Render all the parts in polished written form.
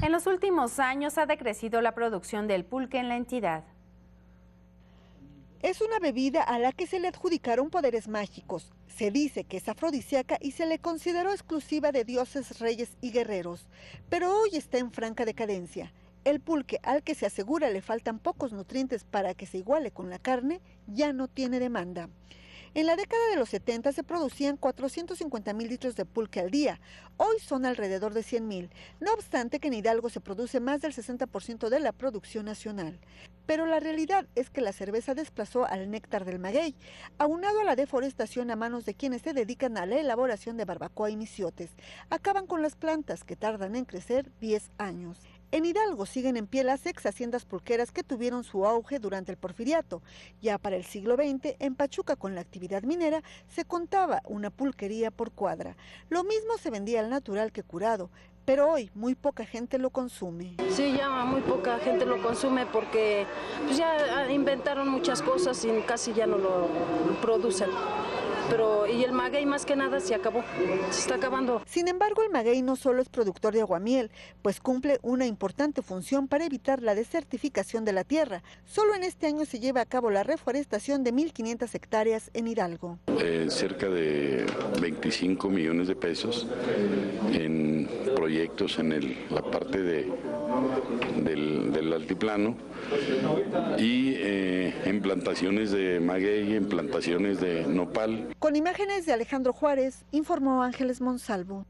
En los últimos años ha decrecido la producción del pulque en la entidad. Es una bebida a la que se le adjudicaron poderes mágicos. Se dice que es afrodisíaca y se le consideró exclusiva de dioses, reyes y guerreros. Pero hoy está en franca decadencia. El pulque, al que se asegura le faltan pocos nutrientes para que se iguale con la carne, ya no tiene demanda. En la década de los 70 se producían 450,000 litros de pulque al día. Hoy son alrededor de 100,000. No obstante que en Hidalgo se produce más del 60% de la producción nacional. Pero la realidad es que la cerveza desplazó al néctar del maguey, aunado a la deforestación a manos de quienes se dedican a la elaboración de barbacoa y misiotes. Acaban con las plantas que tardan en crecer 10 años. En Hidalgo siguen en pie las ex haciendas pulqueras que tuvieron su auge durante el Porfiriato. Ya para el siglo XX, en Pachuca, con la actividad minera, se contaba una pulquería por cuadra. Lo mismo se vendía al natural que curado, pero hoy muy poca gente lo consume. Sí, ya muy poca gente lo consume porque pues ya inventaron muchas cosas y casi ya no lo producen. Y el maguey más que nada se acabó, se está acabando. Sin embargo, el maguey no solo es productor de aguamiel, pues cumple una importante función para evitar la desertificación de la tierra. Solo en este año se lleva a cabo la reforestación de 1,500 hectáreas en Hidalgo. Cerca de 25 millones de pesos en proyectos en la parte del altiplano y en plantaciones de maguey, en plantaciones de nopal. Con imágenes de Alejandro Juárez, informó Ángeles Monsalvo.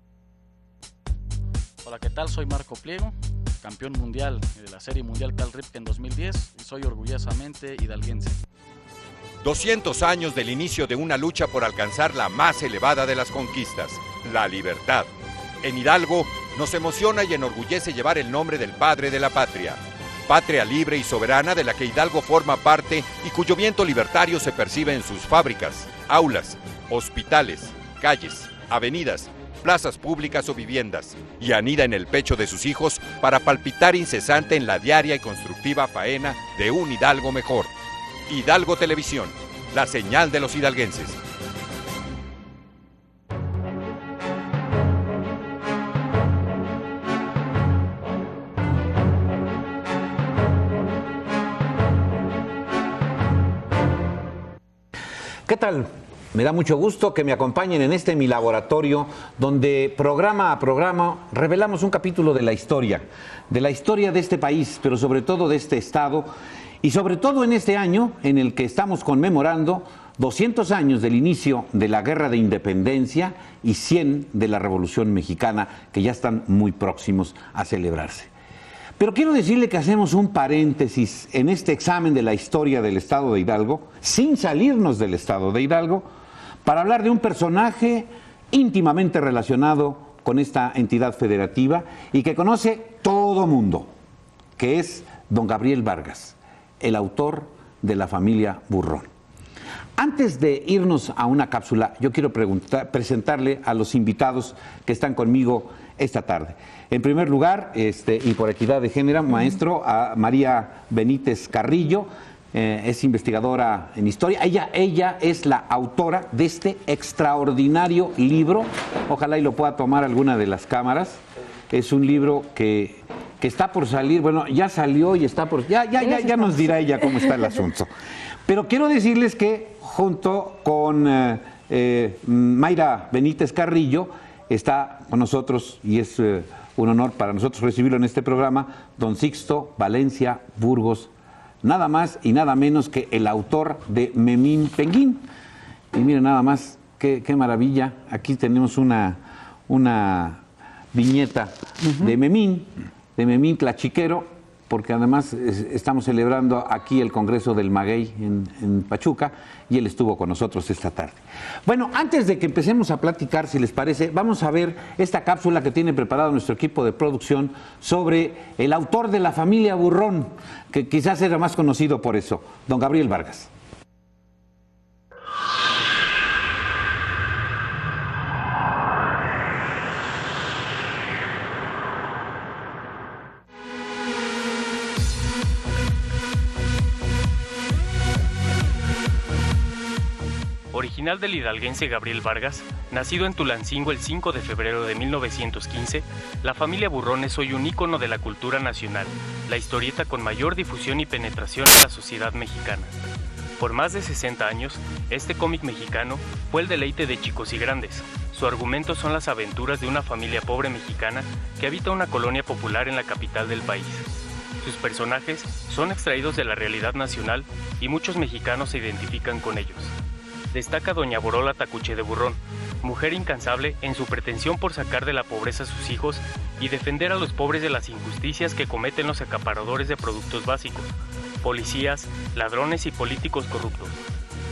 Hola, ¿qué tal? Soy Marco Pliego, campeón mundial de la Serie Mundial Cal Ripken en 2010 y soy orgullosamente hidalguense. 200 años del inicio de una lucha por alcanzar la más elevada de las conquistas, la libertad. En Hidalgo nos emociona y enorgullece llevar el nombre del padre de la patria. Patria libre y soberana de la que Hidalgo forma parte y cuyo viento libertario se percibe en sus fábricas, aulas, hospitales, calles, avenidas, plazas públicas o viviendas, y anida en el pecho de sus hijos para palpitar incesante en la diaria y constructiva faena de un Hidalgo mejor. Hidalgo Televisión, la señal de los hidalguenses. ¿Qué tal? Me da mucho gusto que me acompañen en mi laboratorio, donde programa a programa revelamos un capítulo de la historia de este país, pero sobre todo de este estado, y sobre todo en este año en el que estamos conmemorando 200 años del inicio de la Guerra de Independencia y 100 de la Revolución Mexicana, que ya están muy próximos a celebrarse. Pero quiero decirle que hacemos un paréntesis en este examen de la historia del estado de Hidalgo, sin salirnos del estado de Hidalgo, para hablar de un personaje íntimamente relacionado con esta entidad federativa y que conoce todo mundo, que es don Gabriel Vargas, el autor de La familia Burrón. Antes de irnos a una cápsula, yo quiero presentarle a los invitados que están conmigo esta tarde. En primer lugar, y por equidad de género, maestro, a María Benítez Carrillo, es investigadora en historia. Ella es la autora de este extraordinario libro. Ojalá y lo pueda tomar alguna de las cámaras. Es un libro que está por salir, bueno, ya salió y está por... Ya nos dirá ella cómo está el asunto. Pero quiero decirles que junto con Mayra Benítez Carrillo está con nosotros, y es un honor para nosotros recibirlo en este programa, don Sixto Valencia Burgos, nada más y nada menos que el autor de Memín Penguín. Y miren nada más, qué maravilla, aquí tenemos una viñeta de Memín Tlachiquero, porque además estamos celebrando aquí el Congreso del Maguey en Pachuca, y él estuvo con nosotros esta tarde. Bueno, antes de que empecemos a platicar, si les parece, vamos a ver esta cápsula que tiene preparado nuestro equipo de producción sobre el autor de La familia Burrón, que quizás era más conocido por eso, don Gabriel Vargas. Original del hidalguense Gabriel Vargas, nacido en Tulancingo el 5 de febrero de 1915, la familia Burrón es hoy un ícono de la cultura nacional, la historieta con mayor difusión y penetración en la sociedad mexicana. Por más de 60 años, este cómic mexicano fue el deleite de chicos y grandes. Su argumento son las aventuras de una familia pobre mexicana que habita una colonia popular en la capital del país. Sus personajes son extraídos de la realidad nacional y muchos mexicanos se identifican con ellos. Destaca doña Borola Tacuche de Burrón, mujer incansable en su pretensión por sacar de la pobreza a sus hijos y defender a los pobres de las injusticias que cometen los acaparadores de productos básicos, policías, ladrones y políticos corruptos.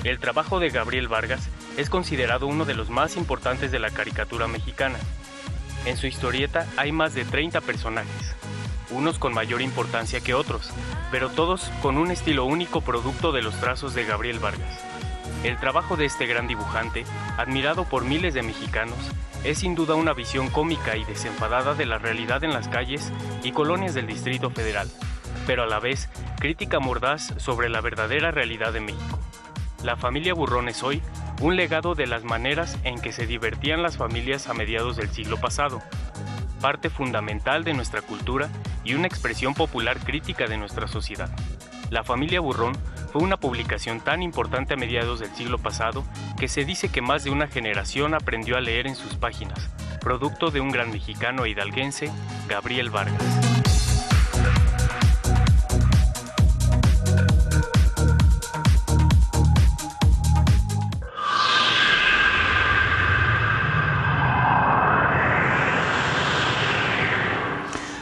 El trabajo de Gabriel Vargas es considerado uno de los más importantes de la caricatura mexicana. En su historieta hay más de 30 personajes, unos con mayor importancia que otros, pero todos con un estilo único producto de los trazos de Gabriel Vargas. El trabajo de este gran dibujante, admirado por miles de mexicanos, es sin duda una visión cómica y desenfadada de la realidad en las calles y colonias del Distrito Federal, pero a la vez crítica mordaz sobre la verdadera realidad de México. La familia Burrón es hoy un legado de las maneras en que se divertían las familias a mediados del siglo pasado, parte fundamental de nuestra cultura y una expresión popular crítica de nuestra sociedad. La familia Burrón fue una publicación tan importante a mediados del siglo pasado que se dice que más de una generación aprendió a leer en sus páginas, producto de un gran mexicano e hidalguense, Gabriel Vargas.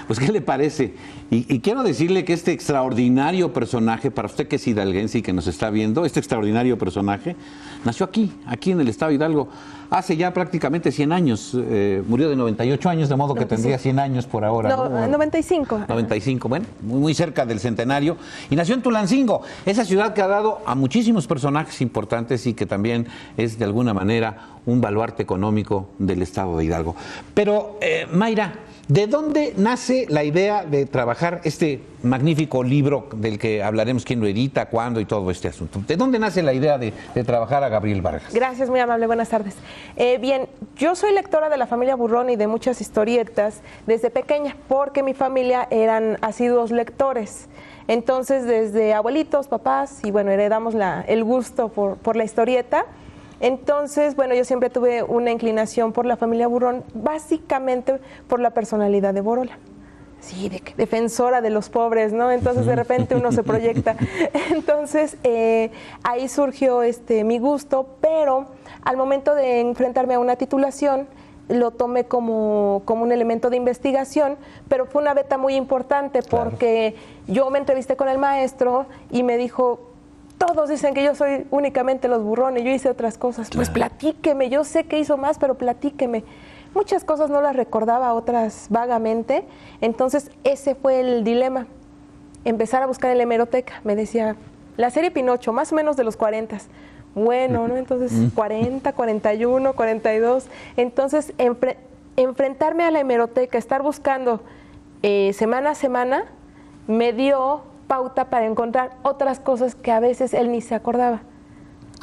Pues, ¿qué le parece? Y quiero decirle que este extraordinario personaje, para usted que es hidalguense y que nos está viendo, este extraordinario personaje nació aquí en el estado de Hidalgo, hace ya prácticamente 100 años. Murió de 98 años, de modo que tendría 100 años por ahora. No, 95. 95, bueno, muy cerca del centenario. Y nació en Tulancingo, esa ciudad que ha dado a muchísimos personajes importantes y que también es de alguna manera un baluarte económico del estado de Hidalgo. Pero, Mayra, ¿de dónde nace la idea de trabajar este magnífico libro del que hablaremos, quién lo edita, cuándo y todo este asunto? ¿De dónde nace la idea de trabajar a Gabriel Vargas? Gracias, muy amable, buenas tardes. Bien, yo soy lectora de la familia Burrón y de muchas historietas desde pequeña, porque mi familia eran asiduos lectores. Entonces, desde abuelitos, papás, y bueno, heredamos el gusto por la historieta. Entonces, bueno, yo siempre tuve una inclinación por la familia Burrón, básicamente por la personalidad de Borola. Sí, defensora de los pobres, ¿no? Entonces, de repente uno se proyecta. Entonces, ahí surgió mi gusto, pero al momento de enfrentarme a una titulación, lo tomé como un elemento de investigación, pero fue una beta muy importante porque yo me entrevisté con el maestro y me dijo: todos dicen que yo soy únicamente los burrones, yo hice otras cosas. Pues platíqueme, yo sé que hizo más, pero platíqueme. Muchas cosas no las recordaba, otras vagamente. Entonces, ese fue el dilema. Empezar a buscar en la hemeroteca. Me decía, la serie Pinocho, más o menos de los 40. Bueno, ¿no? Entonces, 40, 41, 42. Entonces, enfrentarme a la hemeroteca, estar buscando semana a semana, me dio pauta para encontrar otras cosas que a veces él ni se acordaba.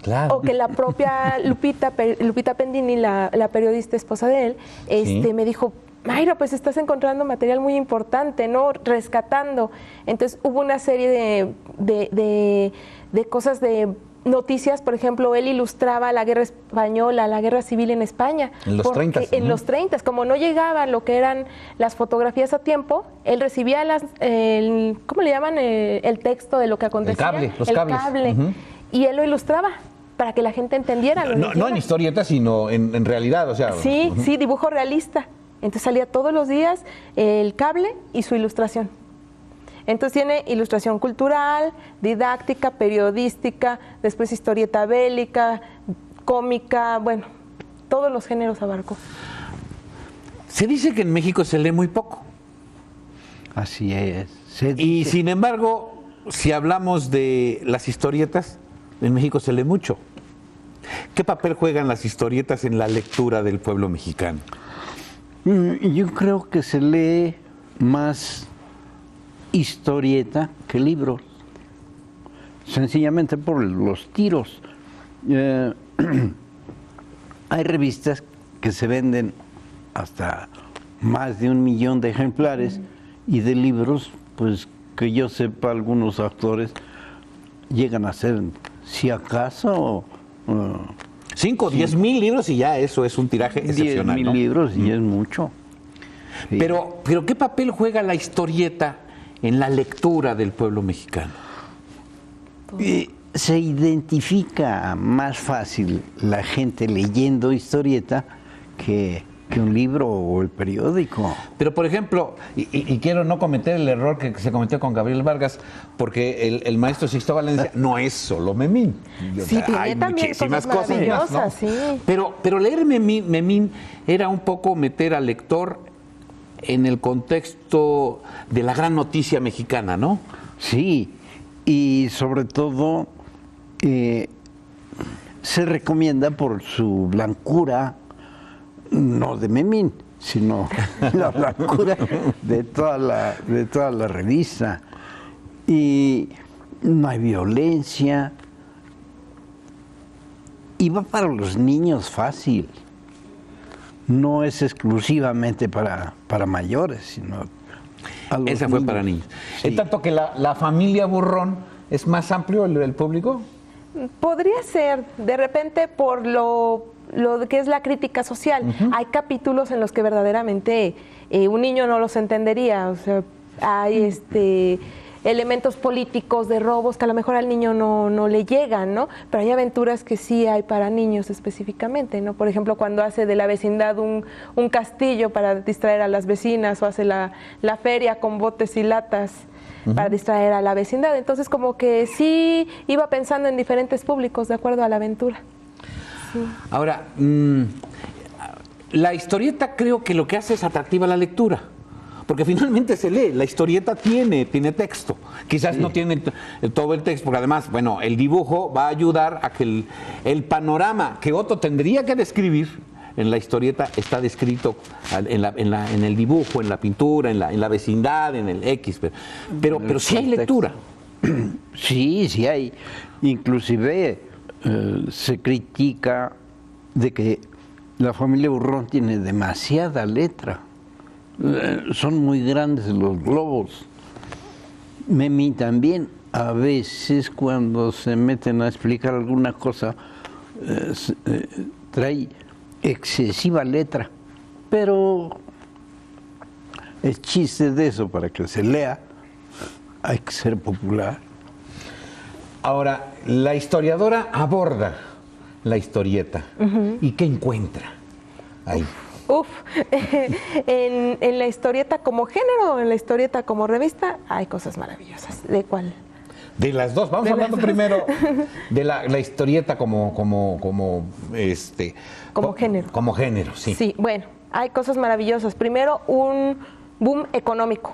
Claro. O que la propia Lupita Pendini, la periodista esposa de él, me dijo: Mayra, pues estás encontrando material muy importante, ¿no? Rescatando. Entonces hubo una serie de cosas, de noticias. Por ejemplo, él ilustraba la guerra española, la guerra civil en España. En los 30. En los 30, como no llegaban lo que eran las fotografías a tiempo, él recibía ¿cómo le llaman? El texto de lo que acontecía. Los cables. Cable. Y él lo ilustraba para que la gente entendiera. No en historieta, sino en realidad, o sea. Sí, dibujo realista. Entonces salía todos los días el cable y su ilustración. Entonces tiene ilustración cultural, didáctica, periodística, después historieta bélica, cómica, bueno, todos los géneros abarcó. Se dice que en México se lee muy poco. Así es. Y sin embargo, si hablamos de las historietas, en México se lee mucho. ¿Qué papel juegan las historietas en la lectura del pueblo mexicano? Yo creo que se lee más historieta que libros, sencillamente por los tiros. hay revistas que se venden hasta más de 1 millón de ejemplares y de libros, pues que yo sepa, algunos autores llegan a ser, si acaso, 5 o 10 mil libros y ya eso es un tiraje excepcional, 10,000 ¿no? libros y es mucho. Sí. Pero ¿qué papel juega la historieta en la lectura del pueblo mexicano? Se identifica más fácil la gente leyendo historieta que un libro o el periódico. Pero, por ejemplo, y quiero no cometer el error que se cometió con Gabriel Vargas, porque el maestro Sixto Valencia no es solo Memín. Sí, Hay también muchísimas cosas cosas más, ¿no? maravillosas, sí. Pero leer Memín era un poco meter al lector en el contexto de la gran noticia mexicana, ¿no? Sí, y sobre todo se recomienda por su blancura, no de Memín, sino la blancura de toda la revista. Y no hay violencia. Y va para los niños fácil. No es exclusivamente para mayores, sino a los Esa fue niños. para niños. Sí. En tanto que la familia Burrón es más amplio el público. Podría ser, de repente, por lo que es la crítica social. Hay capítulos en los que verdaderamente un niño no los entendería. O sea, hay elementos políticos de robos que a lo mejor al niño no le llegan, ¿no? Pero hay aventuras que sí hay para niños específicamente, ¿no? Por ejemplo, cuando hace de la vecindad un castillo para distraer a las vecinas, o hace la feria con botes y latas para distraer a la vecindad. Entonces, como que sí iba pensando en diferentes públicos de acuerdo a la aventura. Sí. Ahora, la historieta creo que lo que hace es atractiva la lectura, porque finalmente se lee. La historieta tiene texto, quizás no tiene todo el texto, porque además, bueno, el dibujo va a ayudar a que el panorama que Otto tendría que describir en la historieta está descrito en el dibujo, en la pintura, en la vecindad, en el X, pero sí hay lectura. Sí hay. Inclusive se critica de que la familia Burrón tiene demasiada letra. Son muy grandes los globos. Memín también, a veces cuando se meten a explicar alguna cosa, trae excesiva letra, pero el chiste de eso, para que se lea, hay que ser popular. Ahora, la historiadora aborda la historieta. ¿Y qué encuentra ahí? En la historieta como género o en la historieta como revista hay cosas maravillosas. ¿De cuál? De las dos. Vamos hablando primero de la historieta como género. Como género, sí. Sí, bueno, hay cosas maravillosas. Primero, un boom económico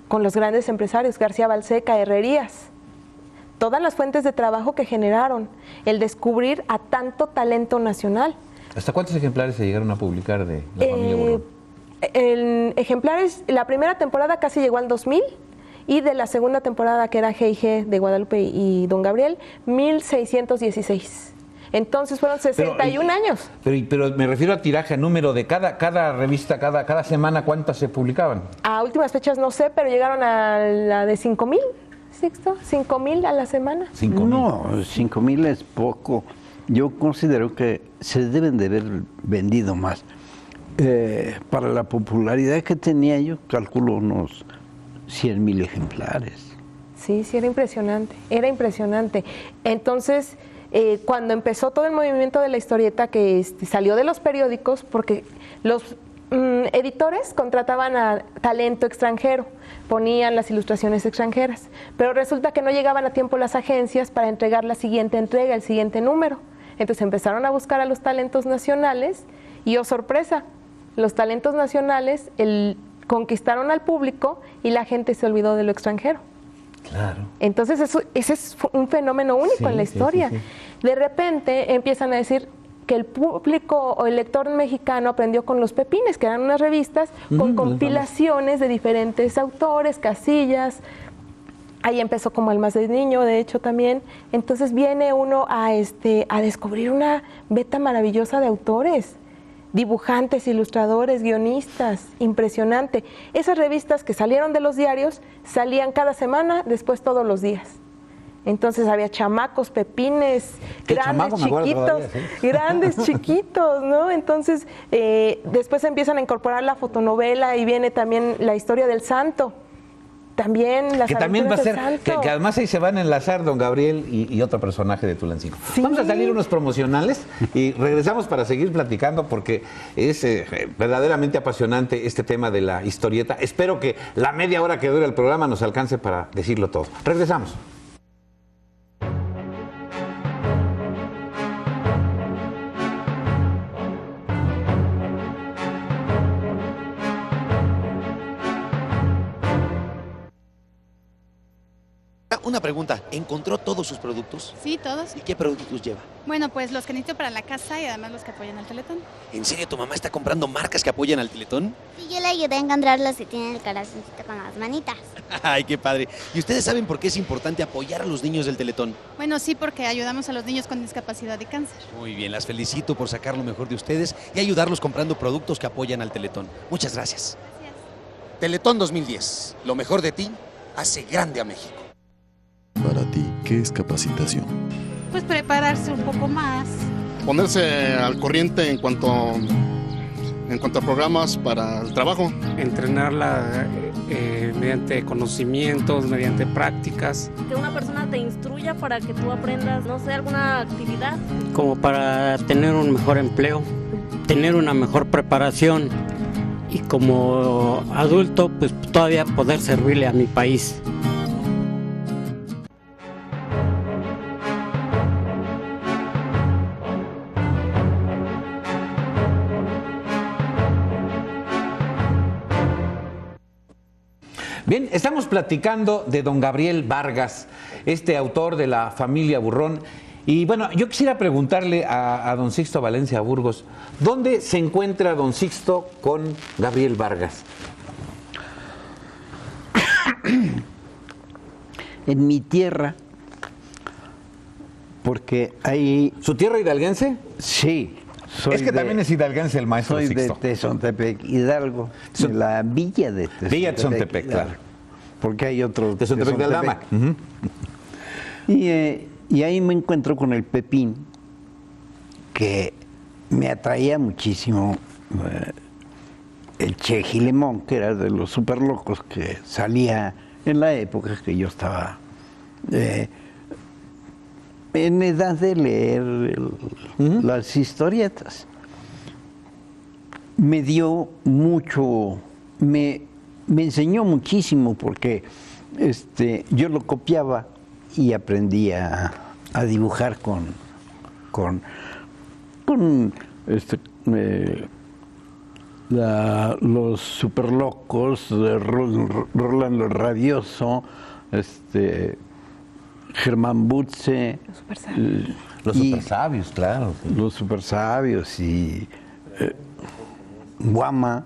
con los grandes empresarios, García Balseca, Herrerías. Todas las fuentes de trabajo que generaron, el descubrir a tanto talento nacional. ¿Hasta cuántos ejemplares se llegaron a publicar de la familia Burrón? En ejemplares, la primera temporada casi llegó al 2000 y de la segunda temporada, que era G&G de Guadalupe y Don Gabriel, 1616. Entonces fueron 61 años. Pero me refiero a tiraje, a número de cada revista, cada semana, ¿cuántas se publicaban? A últimas fechas no sé, pero llegaron a la de 5,000, Sixto, 5,000 a la semana. 5,000. No, 5,000 es poco. Yo considero que se deben de haber vendido más. Para la popularidad que tenía, yo calculo unos 100,000 ejemplares. Sí, era impresionante, era impresionante. Entonces, cuando empezó todo el movimiento de la historieta, que salió de los periódicos, porque los editores contrataban a talento extranjero, ponían las ilustraciones extranjeras, pero resulta que no llegaban a tiempo las agencias para entregar la siguiente entrega, el siguiente número. Entonces empezaron a buscar a los talentos nacionales y, oh sorpresa, los talentos nacionales conquistaron al público y la gente se olvidó de lo extranjero. Claro. Entonces ese es un fenómeno único en la historia. Sí. De repente empiezan a decir que el público o el lector mexicano aprendió con Los Pepines, que eran unas revistas con compilaciones de diferentes autores, Casillas, ahí empezó como Almas de Niño, de hecho también. Entonces viene uno a descubrir una beta maravillosa de autores, dibujantes, ilustradores, guionistas, impresionante. Esas revistas que salieron de los diarios salían cada semana, después todos los días. Entonces había chamacos, pepines, grandes, chiquitos, grandes, chiquitos, ¿no? Entonces después empiezan a incorporar la fotonovela y viene también la historia del santo. También las que también va a ser, que además ahí se van a enlazar don Gabriel y otro personaje de Tulancingo. Sí. Vamos a salir unos promocionales y regresamos para seguir platicando porque es verdaderamente apasionante este tema de la historieta. Espero que la media hora que dura el programa nos alcance para decirlo todo. Regresamos. Una pregunta, ¿encontró todos sus productos? Sí, todos. ¿Y qué productos lleva? Bueno, pues los que necesito para la casa y además los que apoyan al Teletón. ¿En serio tu mamá está comprando marcas que apoyan al Teletón? Sí, yo le ayudé a encontrar los que tienen el corazoncito con las manitas. Ay, qué padre. ¿Y ustedes saben por qué es importante apoyar a los niños del Teletón? Bueno, sí, porque ayudamos a los niños con discapacidad y cáncer. Muy bien, las felicito por sacar lo mejor de ustedes y ayudarlos comprando productos que apoyan al Teletón. Muchas gracias. Gracias. Teletón 2010, lo mejor de ti hace grande a México. Para ti, ¿qué es capacitación? Pues prepararse un poco más. Ponerse al corriente en cuanto a programas para el trabajo. Entrenarla mediante conocimientos, mediante prácticas. Que una persona te instruya para que tú aprendas, no sé, alguna actividad. Como para tener un mejor empleo, tener una mejor preparación y como adulto, pues todavía poder servirle a mi país. Bien, estamos platicando de don Gabriel Vargas, este autor de La Familia Burrón. Y bueno, yo quisiera preguntarle a don Sixto Valencia Burgos, ¿dónde se encuentra don Sixto con Gabriel Vargas? En mi tierra, porque ahí... ¿Su tierra hidalguense? Sí. Es que también es hidalguense el maestro Sixto. Soy de Tezontepec, Hidalgo, de la villa de Tezontepec. Villa Tezontepec, claro. Porque hay otro Tezontepec de Aldama. Y ahí me encuentro con el Pepín, que me atraía muchísimo el Che Gilemón, que era de los super locos que salía en la época que yo estaba en edad de leer las historietas. Me dio mucho, me enseñó muchísimo porque yo lo copiaba y aprendí a dibujar con los superlocos, Rolando el Rabioso, Germán Butze. Los supersabios, claro. Sí. Los supersabios y Guama.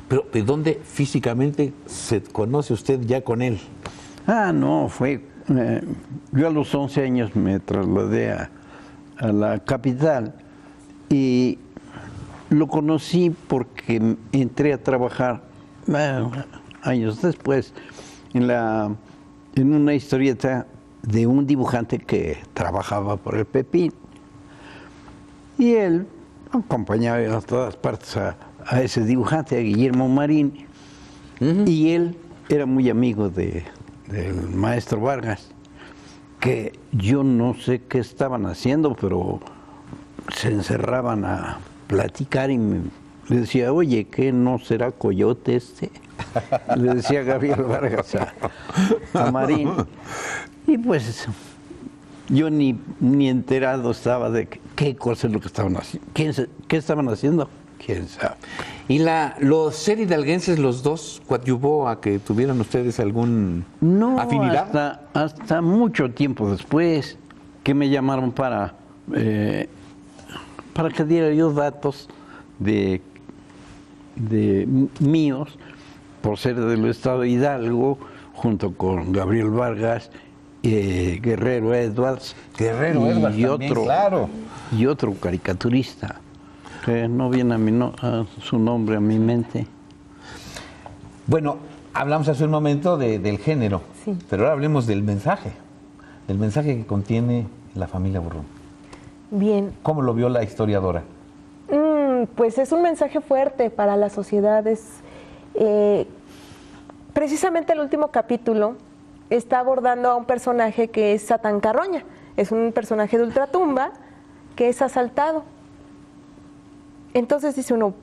Pero ¿de dónde físicamente se conoce usted ya con él? Ah, no, fue... yo a los 11 años me trasladé a la capital y lo conocí porque entré a trabajar años después en una historieta de un dibujante que trabajaba por el Pepín. Y él acompañaba a todas partes a ese dibujante, a Guillermo Marín, y él era muy amigo del maestro Vargas, que yo no sé qué estaban haciendo, pero se encerraban a platicar y le decía, oye, ¿qué no será coyote este? Le decía Gabriel Vargas a Marín. Y pues yo ni enterado estaba de qué cosa es lo que estaban haciendo. ¿Qué estaban haciendo? ¿Quién sabe? ¿Y los ser hidalguenses, los dos, coadyuvó a que tuvieran ustedes algún afinidad? Hasta mucho tiempo después que me llamaron para que diera yo datos de míos, por ser del estado de Hidalgo, junto con Gabriel Vargas, Guerrero Edwards. Guerrero Edwards también, claro. Y otro caricaturista, que no viene a su nombre a mi mente. Bueno, hablamos hace un momento del género, sí, pero ahora hablemos del mensaje que contiene La familia Burrón. Bien. ¿Cómo lo vio la historiadora? Pues es un mensaje fuerte para la sociedad. Precisamente el último capítulo está abordando a un personaje que es Satán Carroña. Es un personaje de ultratumba que es asaltado. Entonces dice uno,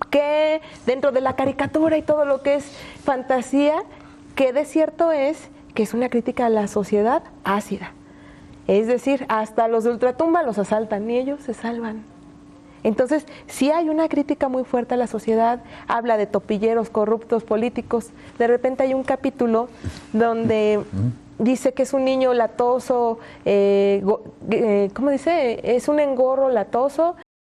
que dentro de la caricatura y todo lo que es fantasía, que de cierto es que es una crítica a la sociedad ácida. Es decir, hasta los de ultratumba los asaltan y ellos se salvan. Entonces, sí hay una crítica muy fuerte a la sociedad, habla de topilleros, corruptos, políticos. De repente hay un capítulo donde dice que es un niño latoso, ¿cómo dice? Es un engorro latoso